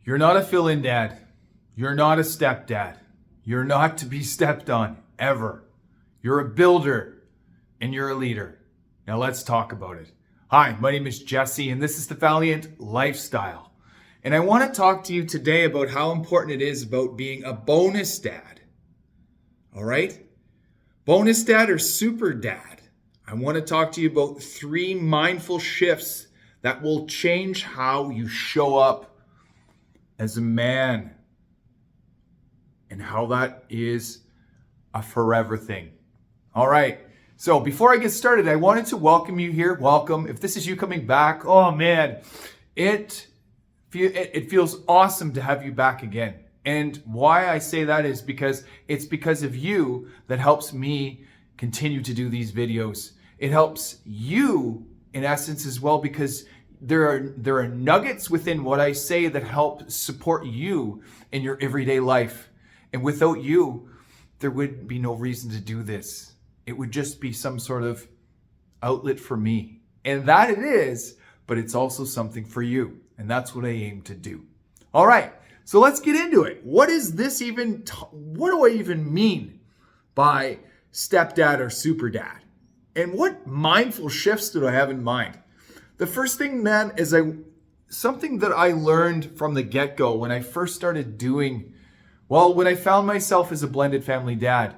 You're not a fill-in dad. You're not a stepdad. You're not to be stepped on, ever. You're a builder, and you're a leader. Now let's talk about it. Hi, my name is Jesse, and this is the Valiant Lifestyle. And I want to talk to you today about how important it is about being a bonus dad. All right? Bonus dad or super dad. I want to talk to you about 3 mindful shifts that will change how you show up as a man, and how that is a forever thing. All right. So before I get started, I wanted to welcome you here. Welcome. If this is you coming back, oh man, it feels awesome to have you back again. And why I say that is because it's because of you that helps me continue to do these videos. It helps you in essence as well, because there are nuggets within what I say that help support you in your everyday life. And without you, there would be no reason to do this. It would just be some sort of outlet for me. And that it is, but it's also something for you. And that's what I aim to do. All right, so let's get into it. What is this even, what do I even mean by stepdad or super dad? And what mindful shifts do I have in mind? The first thing, man, is something that I learned from the get-go when I first started when I found myself as a blended family dad,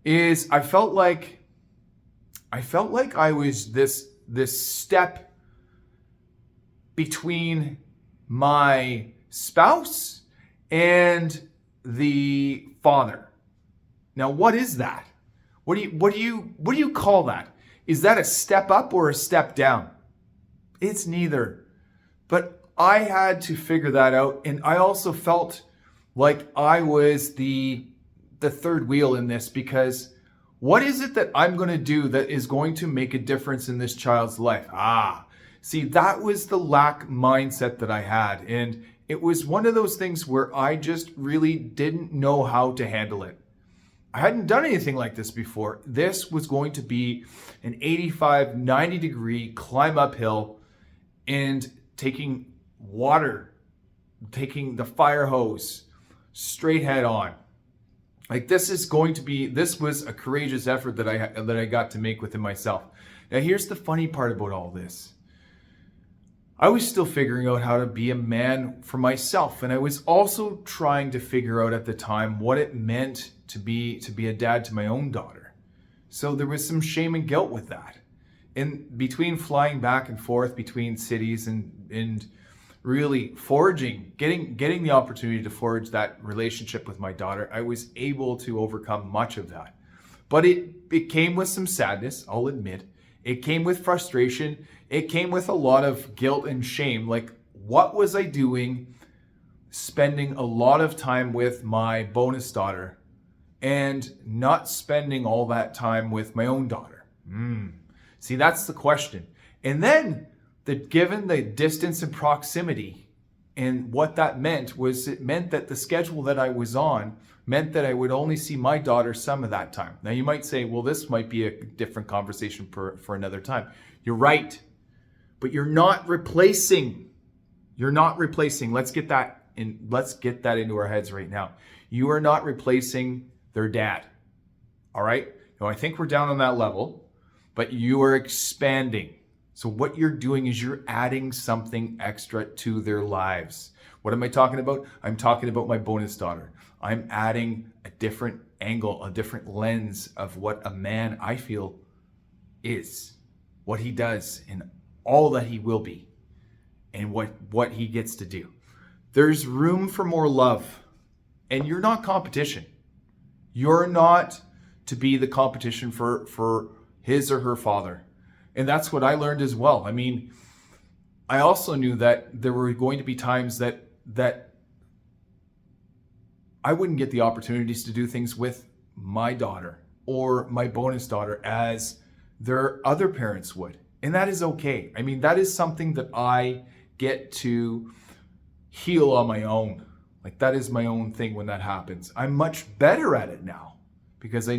is I felt like I was this step between my spouse and the father. Now, what is that? What do you call that? Is that a step up or a step down? It's neither. But I had to figure that out. And I also felt like I was the third wheel in this, because what is it that I'm going to do that is going to make a difference in this child's life? See, that was the lack mindset that I had. And it was one of those things where I just really didn't know how to handle it. I hadn't done anything like this before. This was going to be an 85, 90 degree climb uphill, and taking the fire hose straight head on. Like this was a courageous effort that I got to make within myself. Now here's the funny part about all this. I was still figuring out how to be a man for myself, and I was also trying to figure out at the time what it meant to be a dad to my own daughter. So there was some shame and guilt with that. In between flying back and forth between cities and really forging, getting the opportunity to forge that relationship with my daughter, I was able to overcome much of that. But it came with some sadness, I'll admit. It came with frustration. It came with a lot of guilt and shame. Like, what was I doing spending a lot of time with my bonus daughter and not spending all that time with my own daughter? See, that's the question. And then, given the distance and proximity, and what that meant was it meant that the schedule that I was on meant that I would only see my daughter some of that time. Now, you might say, well, this might be a different conversation for another time. You're right, but you're not replacing. You're not replacing. Let's get that into our heads right now. You are not replacing their dad. All right? Now, I think we're down on that level. But you are expanding. So what you're doing is you're adding something extra to their lives. What am I talking about? I'm talking about my bonus daughter. I'm adding a different angle, a different lens of what a man I feel is, what he does, and all that he will be, and what he gets to do. There's room for more love, and you're not competition. You're not to be the competition for his or her father. And that's what I learned as well. I mean, I also knew that there were going to be times that I wouldn't get the opportunities to do things with my daughter or my bonus daughter as their other parents would. And that is okay. I mean, that is something that I get to heal on my own. Like, that is my own thing when that happens. I'm much better at it now because I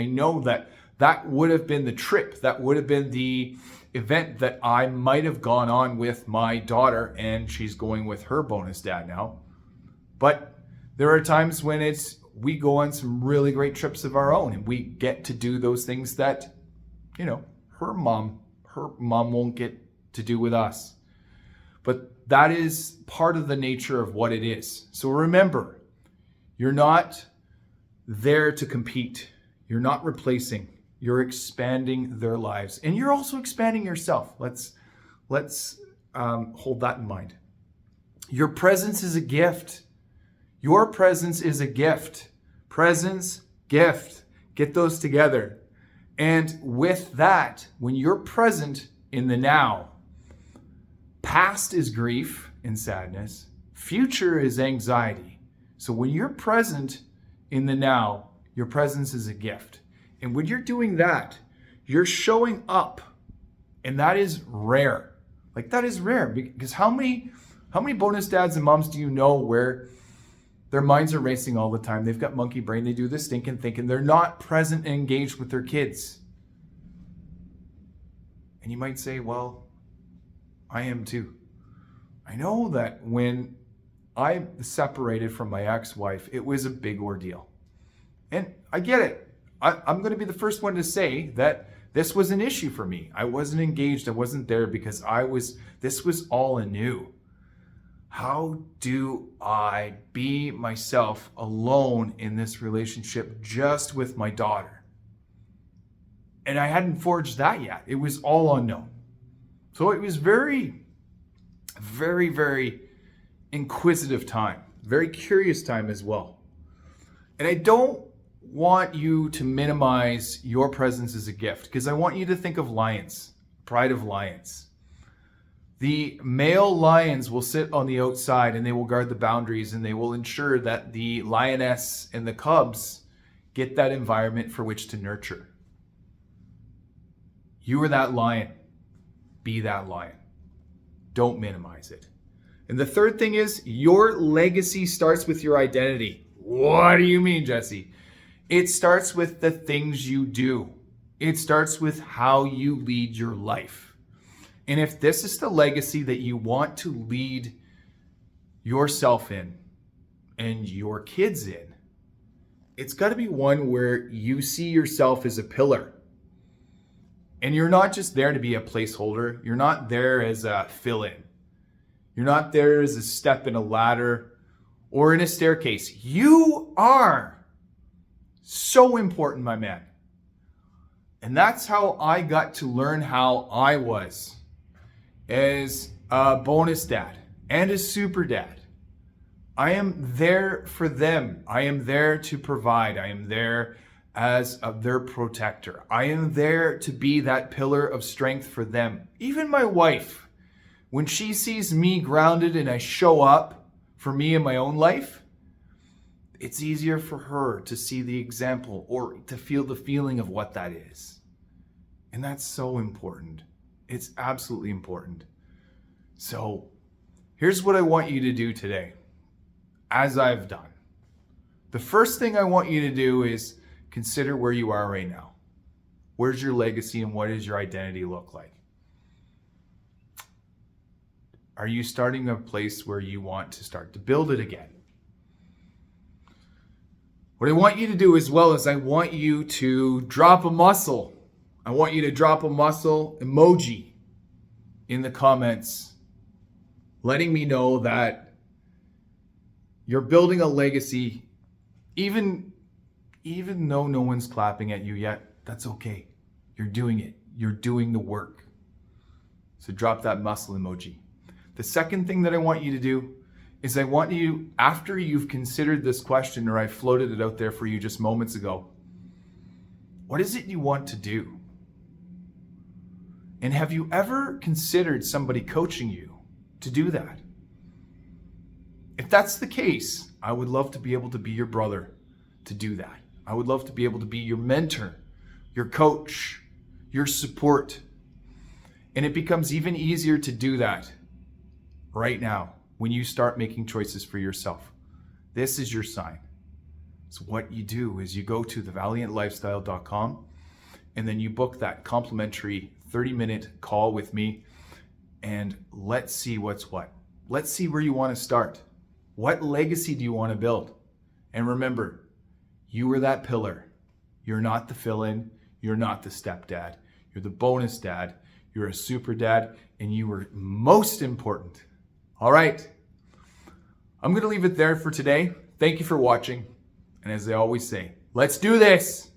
know that that would have been the trip. That would have been the event that I might have gone on with my daughter, and she's going with her bonus dad now. But there are times when we go on some really great trips of our own, and we get to do those things that, her mom won't get to do with us. But that is part of the nature of what it is. So remember, you're not there to compete. You're not replacing. You're expanding their lives, and you're also expanding yourself. Let's hold that in mind. Your presence is a gift. Your presence is a gift. Presence, gift. Get those together. And with that, when you're present in the now, past is grief and sadness. Future is anxiety. So when you're present in the now, your presence is a gift. And when you're doing that, you're showing up. And that is rare. That is rare, because how many bonus dads and moms do you know where their minds are racing all the time? They've got monkey brain. They do this stinking thinking. They're not present and engaged with their kids. And you might say, well, I am too. I know that when I separated from my ex-wife, it was a big ordeal. And I get it. I'm going to be the first one to say that this was an issue for me. I wasn't engaged. I wasn't there because this was all anew. How do I be myself alone in this relationship just with my daughter? And I hadn't forged that yet. It was all unknown. So it was very, very, very inquisitive time, very curious time as well. And I don't want you to minimize your presence as a gift, because I want you to think of lions, pride of lions. The male lions will sit on the outside and they will guard the boundaries, and they will ensure that the lioness and the cubs get that environment for which to nurture. You are that lion. Be that lion. Don't minimize it. And the third thing is, your legacy starts with your identity. What do you mean, Jesse? It starts with the things you do. It starts with how you lead your life. And if this is the legacy that you want to lead yourself in and your kids in, it's got to be one where you see yourself as a pillar. And you're not just there to be a placeholder. You're not there as a fill-in. You're not there as a step in a ladder or in a staircase. You are so important, my man. And that's how I got to learn how I was as a bonus dad and a super dad. I am there for them. I am there to provide. I am there as their protector. I am there to be that pillar of strength for them. Even my wife, when she sees me grounded and I show up for me in my own life, it's easier for her to see the example or to feel the feeling of what that is. And that's so important. It's absolutely important. So here's what I want you to do today, as I've done. The first thing I want you to do is consider where you are right now. Where's your legacy and what does your identity look like? Are you starting a place where you want to start to build it again? What I want you to do as well is I want you to drop a muscle. I want you to drop a muscle emoji in the comments, letting me know that you're building a legacy, even though no one's clapping at you yet. That's okay. You're doing it. You're doing the work. So drop that muscle emoji. The second thing that I want you to do is I want you, after you've considered this question, or I floated it out there for you just moments ago, what is it you want to do? And have you ever considered somebody coaching you to do that? If that's the case, I would love to be able to be your brother to do that. I would love to be able to be your mentor, your coach, your support. And it becomes even easier to do that right now when you start making choices for yourself. This is your sign. So what you do is you go to thevaliantlifestyle.com, and then you book that complimentary 30-minute call with me, and let's see what's what. Let's see where you want to start. What legacy do you want to build? And remember, you were that pillar. You're not the fill-in. You're not the stepdad. You're the bonus dad. You're a super dad, and you were most important. All right. I'm going to leave it there for today. Thank you for watching. And as I always say, let's do this.